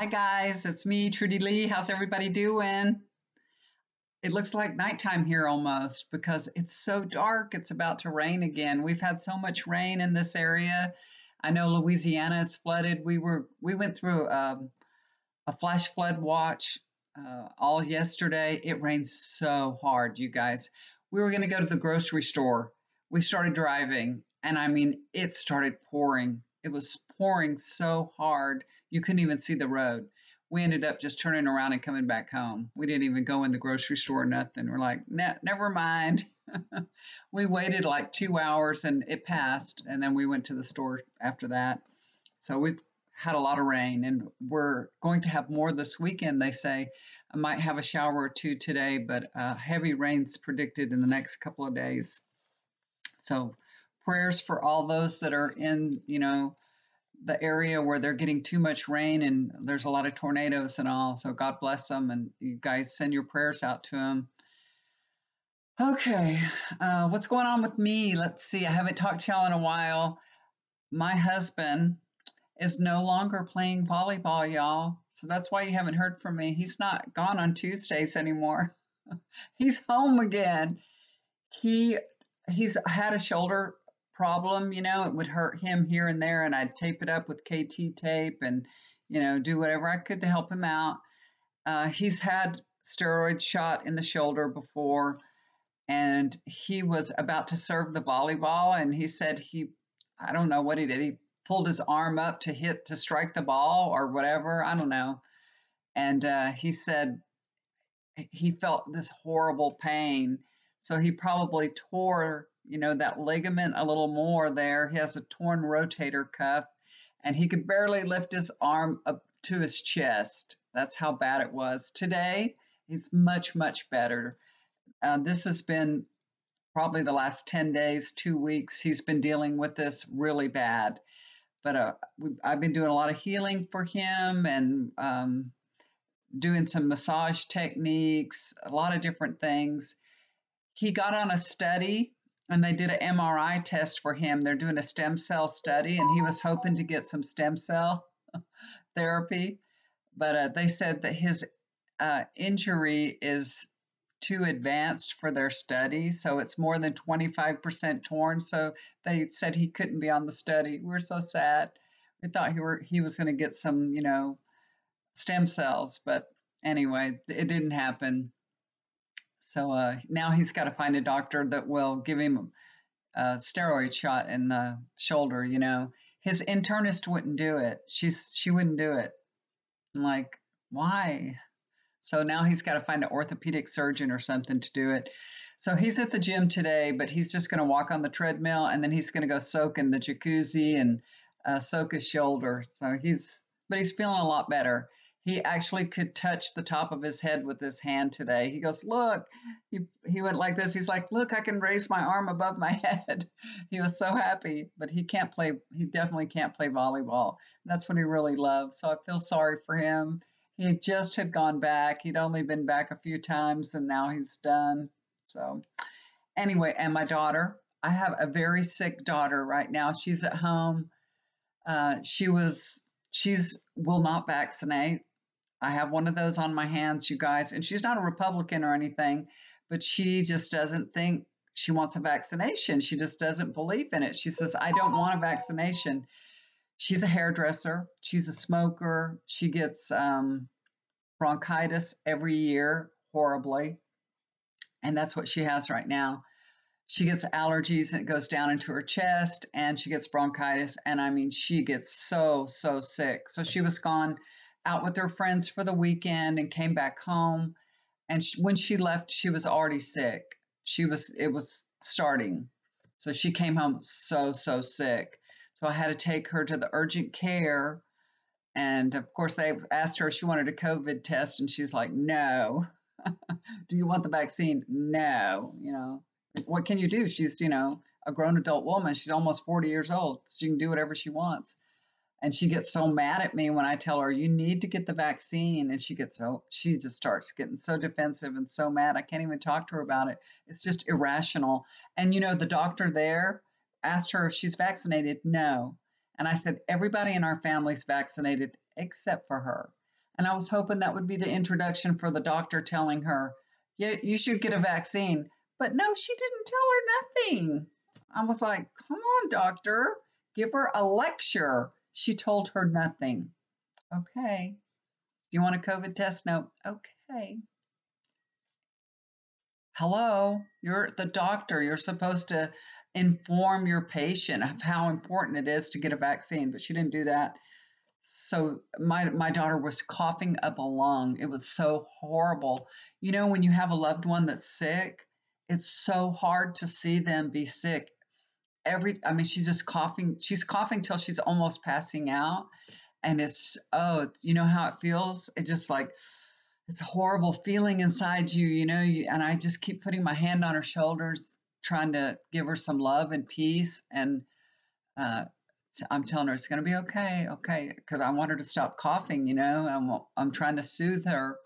Hi guys, it's me, Trudy Lee. How's everybody doing? It looks like nighttime here almost because it's so dark. It's about to rain again. We've had so much rain in this area. I know Louisiana is flooded. We went through a flash flood watch all yesterday. It rained so hard, you guys. We were going to go to the grocery store. We started driving, and I mean, it started pouring. It was pouring so hard, you couldn't even see the road. We ended up just turning around and coming back home. We didn't even go in the grocery store or nothing. We're like, never mind. We waited like 2 hours and it passed, and then we went to the store after that. So we've had a lot of rain, and we're going to have more this weekend. They say I might have a shower or two today, but heavy rain's predicted in the next couple of days. So prayers for all those that are in, the area where they're getting too much rain and there's a lot of tornadoes and all. So God bless them, and you guys send your prayers out to them. Okay, what's going on with me? Let's see. I haven't talked to y'all in a while. My husband is no longer playing volleyball, y'all. So that's why you haven't heard from me. He's not gone on Tuesdays anymore. He's home again. He he's had a shoulder problem, it would hurt him here and there, and I'd tape it up with KT tape and do whatever I could to help him out. He's had steroid shot in the shoulder before, and he was about to serve the volleyball, and he said I don't know what he did. He pulled his arm up to strike the ball or whatever. I don't know. And he said he felt this horrible pain. So he probably tore, that ligament a little more there. He has a torn rotator cuff, and he could barely lift his arm up to his chest. That's how bad it was. Today, he's much, much better. This has been probably the last 10 days, 2 weeks. He's been dealing with this really bad. But I've been doing a lot of healing for him and doing some massage techniques, a lot of different things. He got on a study, and they did an MRI test for him. They're doing a stem cell study, and he was hoping to get some stem cell therapy. But they said that his injury is too advanced for their study. So it's more than 25% torn. So they said he couldn't be on the study. We're so sad. We thought he was going to get some, stem cells, but anyway, it didn't happen. So now he's got to find a doctor that will give him a steroid shot in the shoulder. His internist wouldn't do it. She wouldn't do it. I'm like, why? So now he's got to find an orthopedic surgeon or something to do it. So he's at the gym today, but he's just going to walk on the treadmill, and then he's going to go soak in the jacuzzi and soak his shoulder. So but he's feeling a lot better. He actually could touch the top of his head with his hand today. He goes, look, he went like this. He's like, look, I can raise my arm above my head. He was so happy, but he definitely can't play volleyball. That's what he really loves. So I feel sorry for him. He just had gone back. He'd only been back a few times, and now he's done. So anyway, and my daughter, I have a very sick daughter right now. She's at home. She's will not vaccinate. I have one of those on my hands, you guys, and she's not a Republican or anything, but she just doesn't think she wants a vaccination. She just doesn't believe in it. She says, I don't want a vaccination. She's a hairdresser. She's a smoker. She gets bronchitis every year, horribly. And that's what she has right now. She gets allergies, and it goes down into her chest, and she gets bronchitis. And I mean, she gets so, so sick. So she was gone out with her friends for the weekend and came back home. And when she left, she was already sick. It was starting. So she came home so, so sick. So I had to take her to the urgent care. And of course, they asked her if she wanted a COVID test, and she's like, no. Do you want the vaccine? No. What can you do? She's, a grown adult woman. She's almost 40 years old. She can do whatever she wants. And she gets so mad at me when I tell her, you need to get the vaccine. And she just starts getting so defensive and so mad. I can't even talk to her about it. It's just irrational. And, the doctor there asked her if she's vaccinated. No. And I said, everybody in our family's vaccinated except for her. And I was hoping that would be the introduction for the doctor telling her, yeah, you should get a vaccine. But no, she didn't tell her nothing. I was like, come on, doctor, give her a lecture. She told her nothing. Okay. Do you want a COVID test? No. Okay. Hello, you're the doctor. You're supposed to inform your patient of how important it is to get a vaccine, but she didn't do that. So my daughter was coughing up a lung. It was so horrible. You know, when you have a loved one that's sick, it's so hard to see them be sick. I mean, she's just coughing. She's coughing till she's almost passing out. And it's, oh, you know how it feels? It just like, it's a horrible feeling inside you, and I just keep putting my hand on her shoulders, trying to give her some love and peace. And uh, I'm telling her it's going to be okay, okay, because I want her to stop coughing, I'm trying to soothe her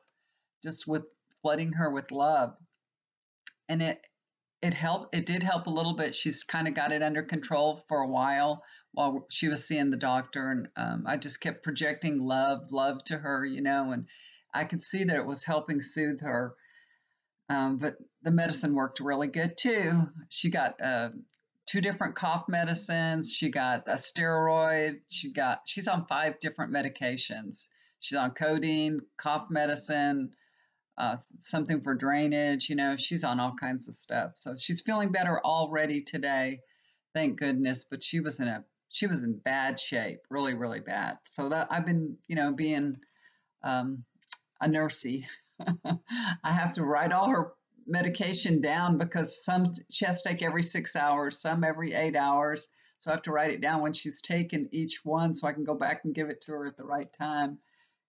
just with flooding her with love. And it helped. It did help a little bit. She's kind of got it under control for a while she was seeing the doctor, and I just kept projecting love to her, and I could see that it was helping soothe her. But the medicine worked really good too. She got 2 different cough medicines. She got a steroid. She's on 5 different medications. She's on codeine, cough medicine, something for drainage. She's on all kinds of stuff. So she's feeling better already today, thank goodness. But she was in bad shape, really, really bad. So that I've been, being a nursey. I have to write all her medication down because some she has to take every 6 hours, some every 8 hours. So I have to write it down when she's taken each one so I can go back and give it to her at the right time.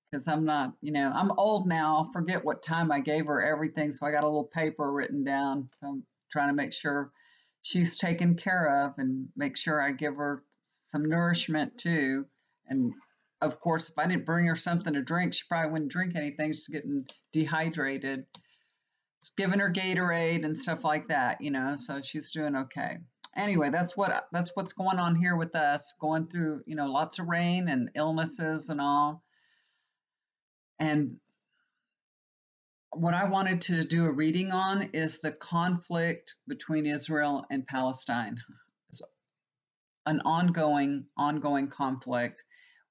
Because I'm not, I'm old now. I'll forget what time I gave her everything. So I got a little paper written down. So I'm trying to make sure she's taken care of and make sure I give her some nourishment too. And of course, if I didn't bring her something to drink, she probably wouldn't drink anything. She's getting dehydrated. Just giving her Gatorade and stuff like that, so she's doing okay. Anyway, that's what's going on here with us, going through, lots of rain and illnesses and all. And what I wanted to do a reading on is the conflict between Israel and Palestine. It's an ongoing conflict,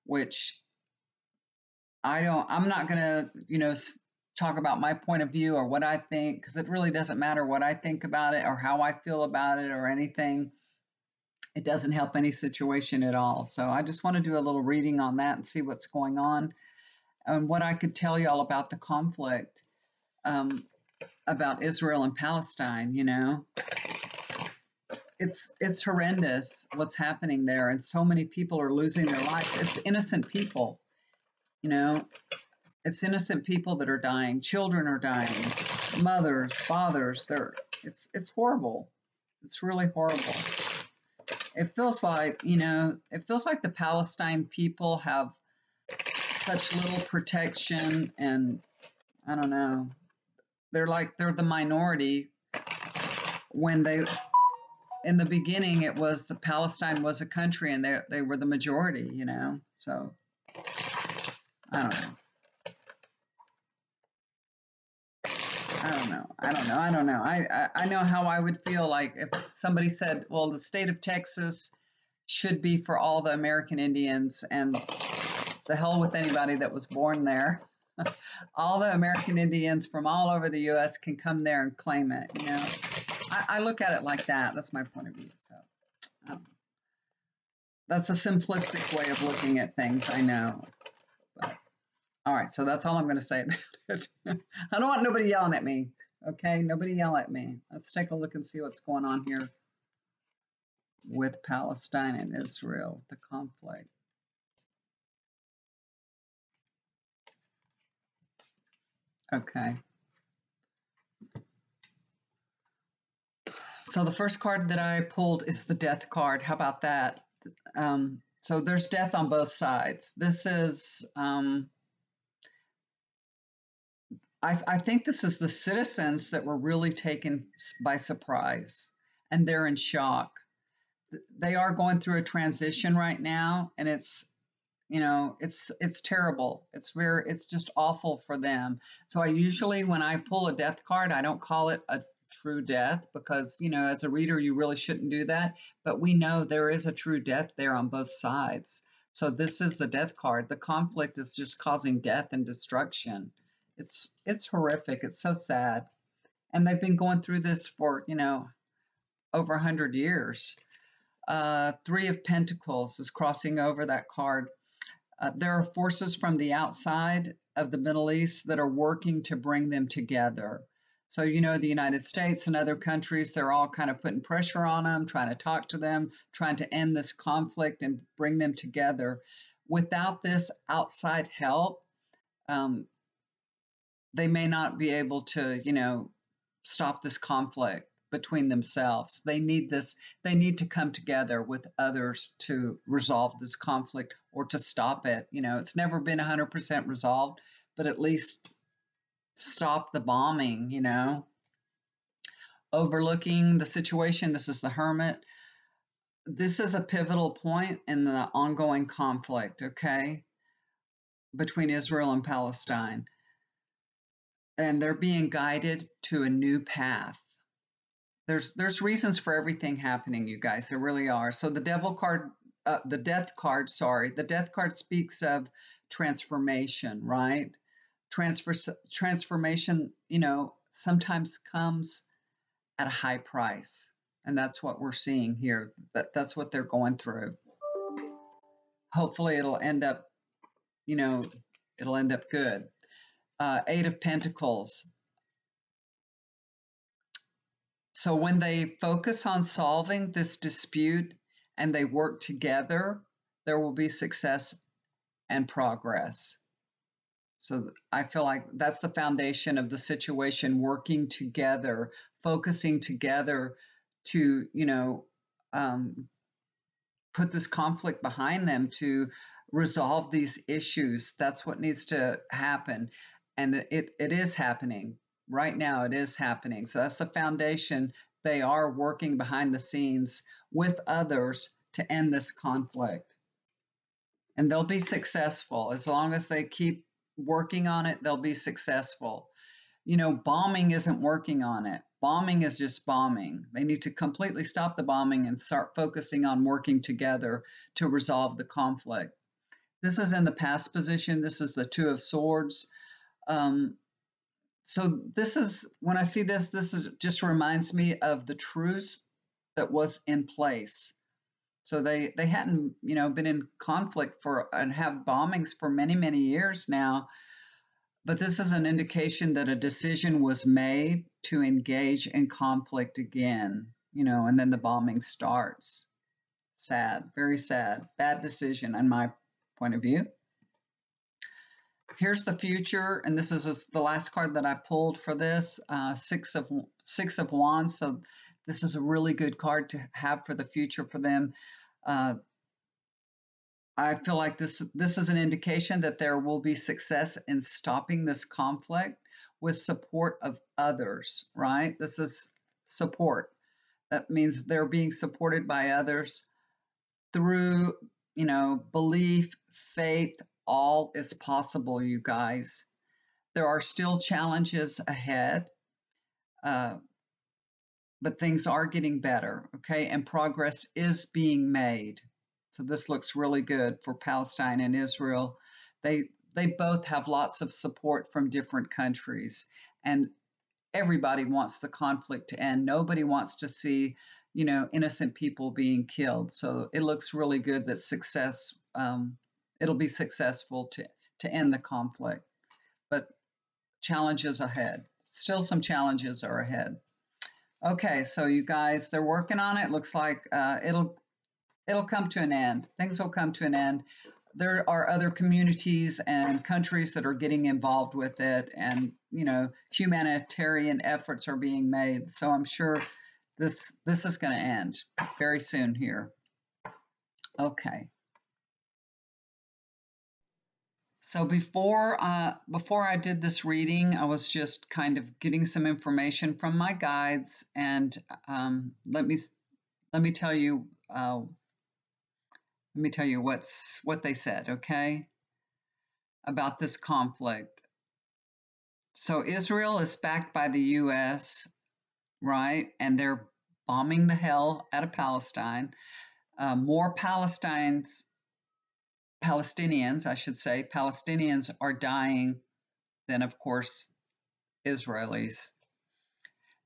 which I'm not going to, talk about my point of view or what I think, because it really doesn't matter what I think about it or how I feel about it or anything. It doesn't help any situation at all. So I just want to do a little reading on that and see what's going on and what I could tell you all about the conflict, about Israel and Palestine. It's horrendous what's happening there, and so many people are losing their lives. It's innocent people, it's innocent people that are dying. Children are dying. Mothers, fathers. It's horrible. It's really horrible. It feels like, the Palestine people have such little protection, and I don't know. They're the minority when in the beginning it was the Palestine was a country and they were the majority, So I don't know. I don't know. I know how I would feel like if somebody said, well, the state of Texas should be for all the American Indians, and the hell with anybody that was born there. All the American Indians from all over the U.S. can come there and claim it. I look at it like that. That's my point of view. So that's a simplistic way of looking at things, I know. But all right, so that's all I'm going to say about it. I don't want nobody yelling at me. Okay, nobody yell at me. Let's take a look and see what's going on here with Palestine and Israel, the conflict. Okay. So the first card that I pulled is the death card. How about that? So there's death on both sides. This is, I think this is the citizens that were really taken by surprise, and they're in shock. They are going through a transition right now, and it's, it's terrible. It's just awful for them. So I usually, when I pull a death card, I don't call it a true death because, as a reader, you really shouldn't do that. But we know there is a true death there on both sides. So this is the death card. The conflict is just causing death and destruction. It's horrific. It's so sad. And they've been going through this for, over 100 years. Three of Pentacles is crossing over that card. There are forces from the outside of the Middle East that are working to bring them together. So, the United States and other countries, they're all kind of putting pressure on them, trying to talk to them, trying to end this conflict and bring them together. Without this outside help, um, they may not be able to, stop this conflict between themselves. They need this, they need to come together with others to resolve this conflict or to stop it. It's never been 100% resolved, but at least stop the bombing, Overlooking the situation, this is the Hermit. This is a pivotal point in the ongoing conflict, okay, between Israel and Palestine. And they're being guided to a new path. There's reasons for everything happening, you guys. There really are. So the devil card, the death card, sorry, the death card speaks of transformation, right? Transformation, sometimes comes at a high price, and that's what we're seeing here. That's what they're going through. Hopefully, it'll end up, it'll end up good. Eight of Pentacles. So when they focus on solving this dispute and they work together, there will be success and progress. So I feel like that's the foundation of the situation, working together, focusing together to, put this conflict behind them, to resolve these issues. That's what needs to happen. And it is happening. Right now, it is happening. So that's the foundation. They are working behind the scenes with others to end this conflict. And they'll be successful. As long as they keep working on it, they'll be successful. Bombing isn't working on it. Bombing is just bombing. They need to completely stop the bombing and start focusing on working together to resolve the conflict. This is in the past position. This is the Two of Swords. So this is, when I see this is just reminds me of the truce that was in place. So they hadn't, been in conflict for and have bombings for many, many years now. But this is an indication that a decision was made to engage in conflict again, and then the bombing starts. Sad, very sad. Bad decision in my point of view. Here's the future, and this is the last card that I pulled for this, Six of Wands. So this is a really good card to have for the future for them. I feel like this is an indication that there will be success in stopping this conflict with support of others, right? This is support. That means they're being supported by others through, belief, faith. All is possible, you guys. There are still challenges ahead, but things are getting better, okay? And progress is being made. So this looks really good for Palestine and Israel. They both have lots of support from different countries, and everybody wants the conflict to end. Nobody wants to see, innocent people being killed. So it looks really good that success, it'll be successful to end the conflict. But challenges ahead. Still some challenges are ahead. Okay, so you guys, they're working on it. Looks like it'll come to an end. Things will come to an end. There are other communities and countries that are getting involved with it, and humanitarian efforts are being made. So I'm sure this is going to end very soon here. Okay. So before I did this reading, I was just kind of getting some information from my guides, and let me tell you Let me tell you what they said, okay, about this conflict. So Israel is backed by the U.S., right? And they're bombing the hell out of Palestine. More Palestinians, I should say, Palestinians are dying than, of course, Israelis.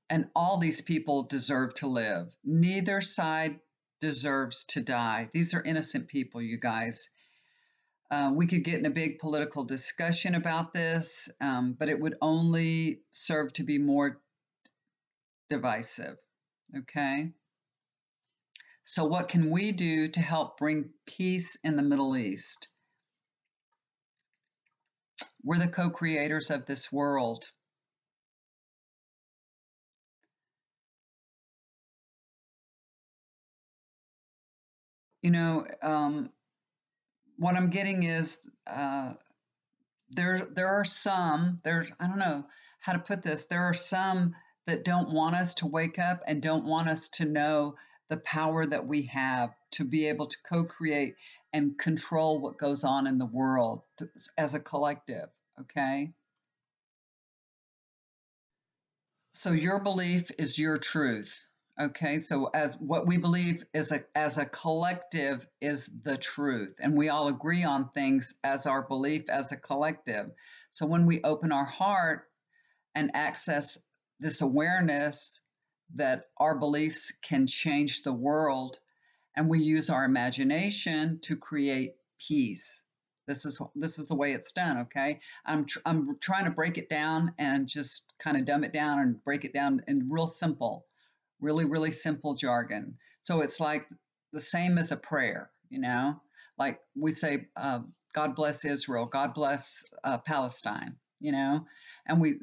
And all these people deserve to live. Neither side deserves to die. These are innocent people, you guys. We could get in a big political discussion about this, but it would only serve to be more divisive. Okay? So, what can we do to help bring peace in the Middle East? We're the co creators of this world. You know, what I'm getting is there are some, I don't know how to put this, there are some that don't want us to wake up and don't want us to know the power that we have to be able to co-create and control what goes on in the world as a collective. Okay, so your belief is your truth. Okay, so as what we believe is as a collective is the truth, and we all agree on things as our belief as a collective. So when we open our heart and access this awareness that our beliefs can change the world, and we use our imagination to create peace. This is the way it's done. Okay, I'm trying to break it down and just kind of dumb it down and break it down in real simple, really simple jargon. So it's like the same as a prayer. Like we say, God bless Israel, God bless Palestine. And we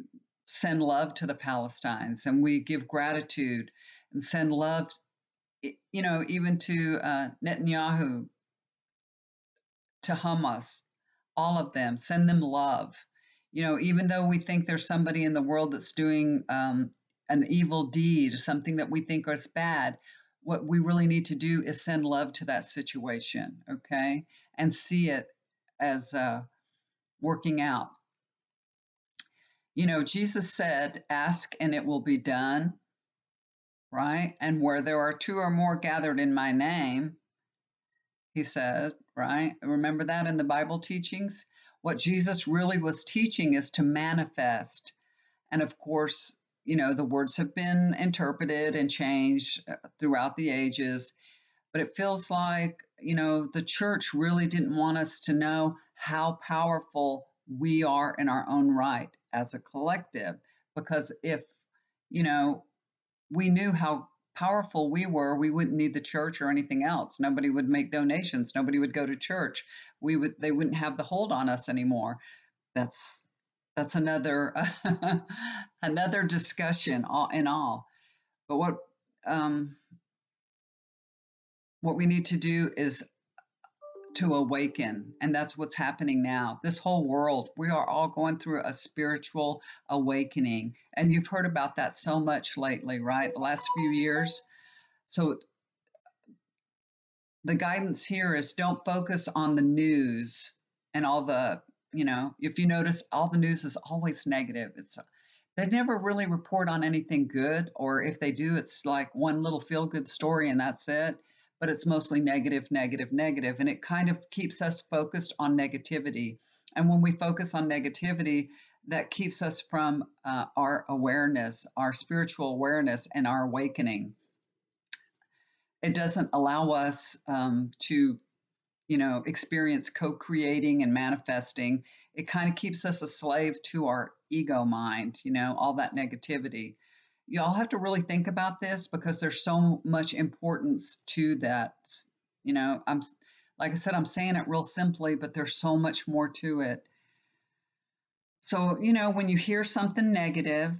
send love to the Palestinians, and we give gratitude and send love, even to Netanyahu, to Hamas, all of them, send them love. Even though we think there's somebody in the world that's doing an evil deed, something that we think is bad, what we really need to do is send love to that situation, okay? And see it as working out. Jesus said, ask and it will be done, right? And where there are two or more gathered in my name, he says, right? Remember that in the Bible teachings? What Jesus really was teaching is to manifest. And of course, the words have been interpreted and changed throughout the ages, but it feels like, the church really didn't want us to know how powerful we are in our own right as a collective. Because if, we knew how powerful we were, we wouldn't need the church or anything else. Nobody would make donations. Nobody would go to church. They wouldn't have the hold on us anymore. That's another another discussion in all. But what we need to do is to awaken, and that's what's happening now. This whole world, we are all going through a spiritual awakening, and you've heard about that so much lately, right? The last few years. So the guidance here is don't focus on the news and all the, if you notice, all the news is always negative. They never really report on anything good, or if they do, it's like one little feel good story and that's it. But it's mostly negative, negative, negative. And it kind of keeps us focused on negativity. And when we focus on negativity, that keeps us from our awareness, our spiritual awareness, and our awakening. It doesn't allow us to experience co-creating and manifesting. It kind of keeps us a slave to our ego mind, all that negativity. You all have to really think about this because there's so much importance to that. I'm like I said, I'm saying it real simply, but there's so much more to it. So, when you hear something negative,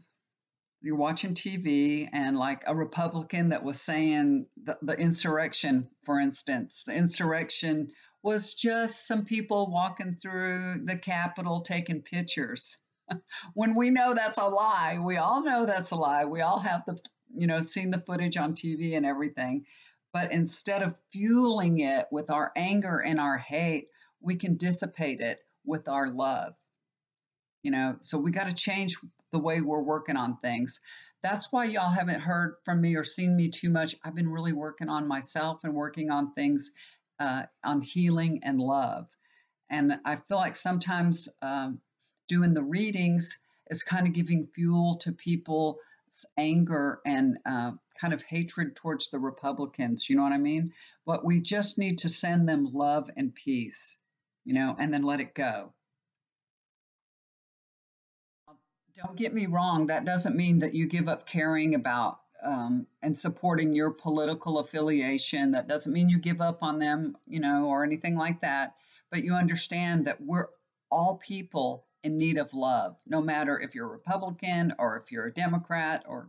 you're watching TV and like a Republican that was saying the insurrection, for instance, the insurrection was just some people walking through the Capitol taking pictures. When we know that's a lie, we all know that's a lie. We all have seen the footage on TV and everything. But instead of fueling it with our anger and our hate, we can dissipate it with our love. So we got to change the way we're working on things. That's why y'all haven't heard from me or seen me too much. I've been really working on myself and working on things, on healing and love. And I feel like sometimes doing the readings is kind of giving fuel to people's anger and kind of hatred towards the Republicans. You know what I mean? But we just need to send them love and peace, and then let it go. Don't get me wrong, that doesn't mean that you give up caring about and supporting your political affiliation. That doesn't mean you give up on them, or anything like that. But you understand that we're all people in need of love, no matter if you're a Republican or if you're a Democrat or,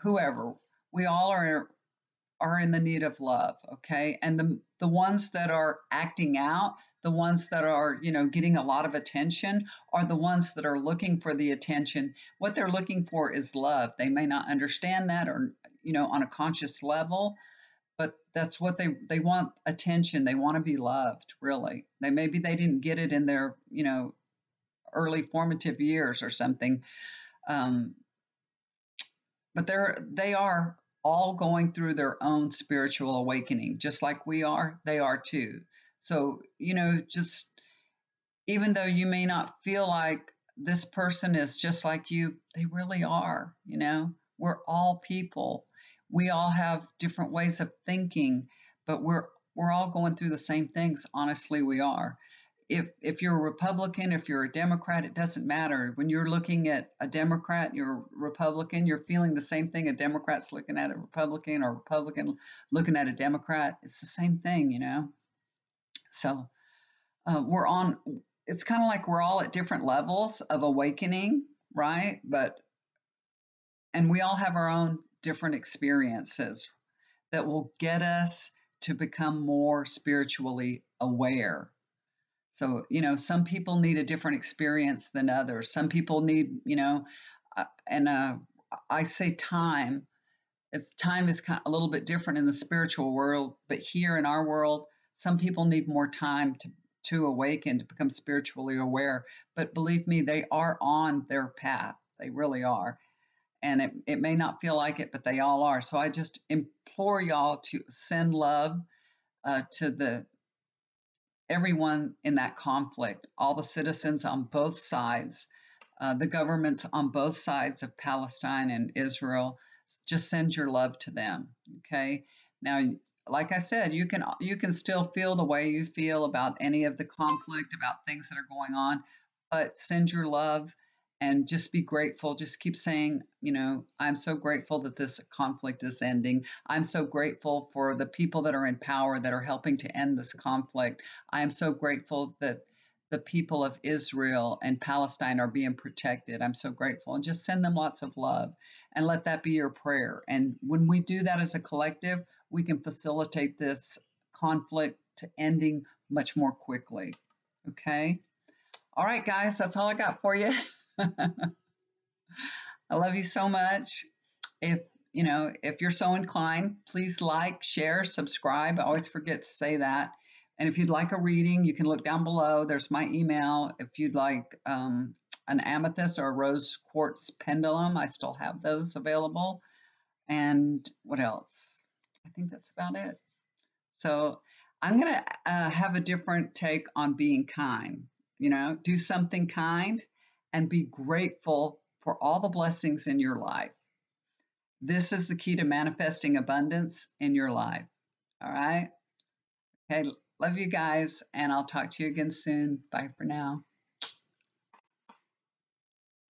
whoever. We all are in the need of love, okay? And the ones that are acting out, the ones that are, getting a lot of attention, are the ones that are looking for the attention. What they're looking for is love. They may not understand that, or, on a conscious level, but that's what they want: attention. They want to be loved, really. Maybe they didn't get it in their, early formative years or something. Um, but they are all going through their own spiritual awakening, just like we are. They are too. So, just even though you may not feel like this person is just like you, they really are. We're all people. We all have different ways of thinking, but we're all going through the same things. Honestly, we are. If you're a Republican, if you're a Democrat, it doesn't matter. When you're looking at a Democrat, you're a Republican, you're feeling the same thing a Democrat's looking at a Republican, or a Republican looking at a Democrat. It's the same thing. So it's kind of like we're all at different levels of awakening, right? And we all have our own different experiences that will get us to become more spiritually aware. So, some people need a different experience than others. Some people need, and I say time. Time is kind of a little bit different in the spiritual world, but here in our world, some people need more time to awaken, to become spiritually aware. But believe me, they are on their path. They really are. And it may not feel like it, but they all are. So I just implore y'all to send love to everyone in that conflict, all the citizens on both sides, the governments on both sides of Palestine and Israel. Just send your love to them. Okay. Now, like I said, you can still feel the way you feel about any of the conflict, about things that are going on, but send your love and just be grateful. Just keep saying, I'm so grateful that this conflict is ending. I'm so grateful for the people that are in power that are helping to end this conflict. I am so grateful that the people of Israel and Palestine are being protected. I'm so grateful. And just send them lots of love and let that be your prayer. And when we do that as a collective, we can facilitate this conflict to ending much more quickly. Okay? All right, guys, that's all I got for you. I love you so much. If you're so inclined, please like, share, subscribe. I always forget to say that. And if you'd like a reading, you can look down below. There's my email. If you'd like an amethyst or a rose quartz pendulum, I still have those available. And what else? I think that's about it. So I'm going to have a different take on being kind. Do something kind and be grateful for all the blessings in your life. This is the key to manifesting abundance in your life. All right. Okay. Love you guys, and I'll talk to you again soon. Bye for now.